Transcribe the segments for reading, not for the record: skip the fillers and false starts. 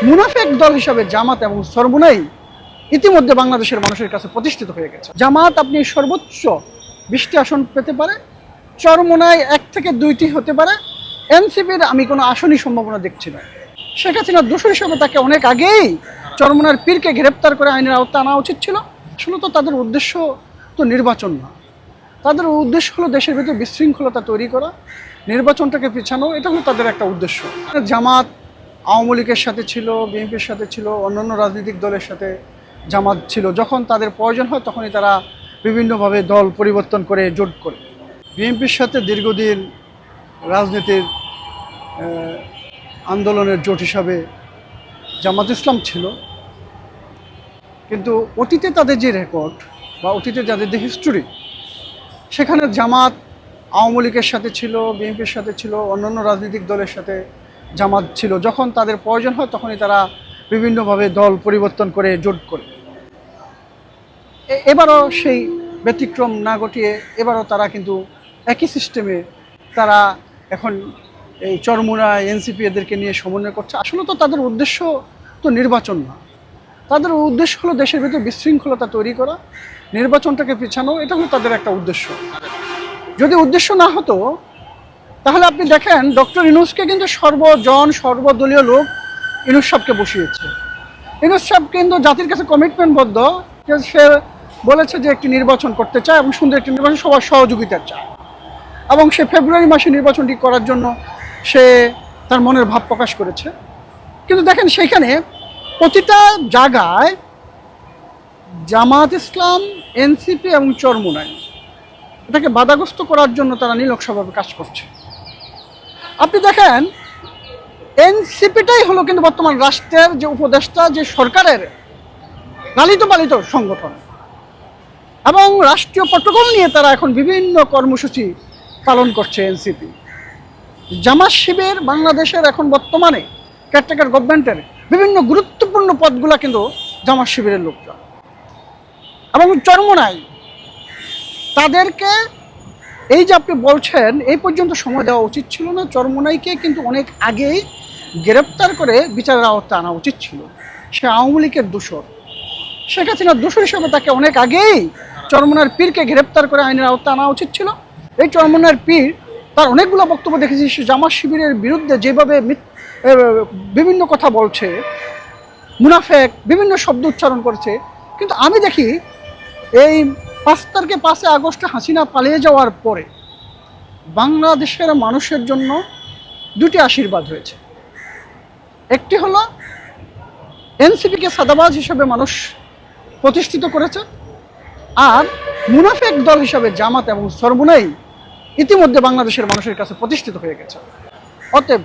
মুনাফিক দল হিসাবে জামাত এবং চরমোনাই ইতিমধ্যে বাংলাদেশের মানুষের কাছে প্রতিষ্ঠিত হয়ে গেছে। জামাত আপনি সর্বোচ্চ 20টি আসন পেতে পারে, চরমোনাই 1 থেকে 2টি হতে পারে, এনসিপির আমি কোনো আসনই সম্ভাবনা দেখছি না। শেখ হাসিনা দোষর হিসাবে তাকে অনেক আগেই চরমোনাইয়ের পীরকে গ্রেপ্তার করে আইনের আওতায় আনা উচিত ছিল। আসলে তো তাদের উদ্দেশ্য তো নির্বাচন না, তাদের উদ্দেশ্য হলো দেশের ভিতরে বিশৃঙ্খলতা তৈরি করা, নির্বাচনটাকে পিছানো, এটা হলো তাদের একটা উদ্দেশ্য। জামাত আওয়ামী লীগের সাথে ছিল, বিএনপির সাথে ছিল, অন্যান্য রাজনৈতিক দলের সাথে জামাত ছিল। যখন তাদের প্রয়োজন হয় তখনই তারা বিভিন্নভাবে দল পরিবর্তন করে জোট করে। বিএনপির সাথে দীর্ঘদিন রাজনীতির আন্দোলনের জোট হিসাবে জামাত ইসলাম ছিল, কিন্তু অতীতে তাদের যে রেকর্ড বা অতীতে যাদের যে হিস্টোরি, সেখানে জামাত আওয়ামী লীগের সাথে ছিল, বিএনপির সাথে ছিল, অন্যান্য রাজনৈতিক দলের সাথে জামাত ছিল। যখন তাদের প্রয়োজন হয় তখনই তারা বিভিন্নভাবে দল পরিবর্তন করে জোট করে। এবারও সেই ব্যতিক্রম না ঘটিয়ে এবারও তারা কিন্তু একই সিস্টেমে তারা এখন এই চরমোনাই, এনসিপি এদেরকে নিয়ে সমন্বয় করছে। আসলে তো তাদের উদ্দেশ্য তো নির্বাচন না, তাদের উদ্দেশ্য হলো দেশের ভিতরে বিশৃঙ্খলতা তৈরি করা, নির্বাচনটাকে পিছানো, এটা হলো তাদের একটা উদ্দেশ্য। যদি উদ্দেশ্য না হতো তাহলে আপনি দেখেন ডক্টর ইউনূসকে কিন্তু সর্বদলীয় লোক ইউনূস সাহেবকে বসিয়েছে। ইউনূস সাহেব কিন্তু জাতির কাছে কমিটমেন্টবদ্ধ, যে সে বলেছে যে একটি নির্বাচন করতে চায় এবং সুন্দর একটি নির্বাচন সবার সহযোগিতা চায়, এবং সে ফেব্রুয়ারি মাসে নির্বাচনটি করার জন্য সে তার মনের ভাব প্রকাশ করেছে। কিন্তু দেখেন সেখানে প্রতিটা জায়গায় জামাত ইসলাম, এনসিপি এবং চরমোনাই এটাকে বাধাগ্রস্ত করার জন্য তারা নিরলসভাবে কাজ করছে। আপনি দেখেন এনসিপিটাই হলো কিন্তু বর্তমান রাষ্ট্রের যে উপদেষ্টা, যে সরকারের লালিত পালিত সংগঠন, এবং রাষ্ট্রীয় প্রটোকল নিয়ে তারা এখন বিভিন্ন কর্মসূচি পালন করছে। এনসিপি, জামাত শিবির বাংলাদেশের এখন বর্তমানে কেয়ারটেকার গভর্নমেন্টের বিভিন্ন গুরুত্বপূর্ণ পদগুলা কিন্তু জামাত শিবিরের লোকরা, এবং চরমোনাই তাদেরকে এই যে আপনি বলছেন এই পর্যন্ত সময় দেওয়া উচিত ছিল না। চরমোনাইকে কিন্তু অনেক আগেই গ্রেপ্তার করে বিচারের আওতায় আনা উচিত ছিল। সে আওয়ামী লীগের দোষর, শেখ হাসিনা দোষর হিসাবে তাকে অনেক আগেই চরমোনাইয়ের পীরকে গ্রেপ্তার করে আইনের আওতায় আনা উচিত ছিল। এই চরমোনাইয়ের পীর তার অনেকগুলো বক্তব্য দেখেছি, সে জামাত শিবিরের বিরুদ্ধে যেভাবে বিভিন্ন কথা বলছে, মুনাফেক বিভিন্ন শব্দ উচ্চারণ করছে। কিন্তু আমি দেখি এই 5 আগস্ট হাসিনা পালিয়ে যাওয়ার পরে বাংলাদেশের মানুষের জন্য 2টি আশীর্বাদ হয়েছে। একটি হলো এনসিপিকে সাদাবাজ হিসেবে মানুষ প্রতিষ্ঠিত করেছে, আর মুনাফিক দল হিসাবে জামাত এবং চরমোনাই ইতিমধ্যে বাংলাদেশের মানুষের কাছে প্রতিষ্ঠিত হয়ে গেছে। অতএব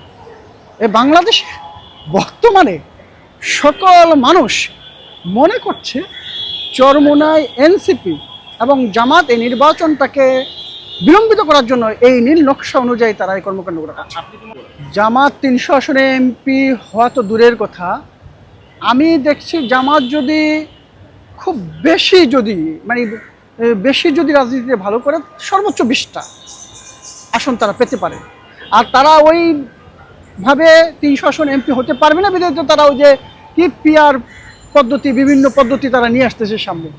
এই বাংলাদেশে বর্তমানে সকল মানুষ মনে করছে চরমোনাই, এনসিপি এবং জামাত এই নির্বাচনটাকে বিলম্বিত করার জন্য এই নীল নকশা অনুযায়ী তারা এই কর্মকাণ্ডগুলো করছে। জামাত 300 আসনে এমপি হওয়া তো দূরের কথা, আমি দেখছি জামাত যদি খুব বেশি যদি রাজনীতিতে ভালো করে সর্বোচ্চ 20টা আসন তারা পেতে পারে। আর তারা ওইভাবে 300 আসন এমপি হতে পারবে না, বিধায় তারা ওই যে পিআর পদ্ধতি, বিভিন্ন পদ্ধতি তারা নিয়ে আসতেছে সামনে।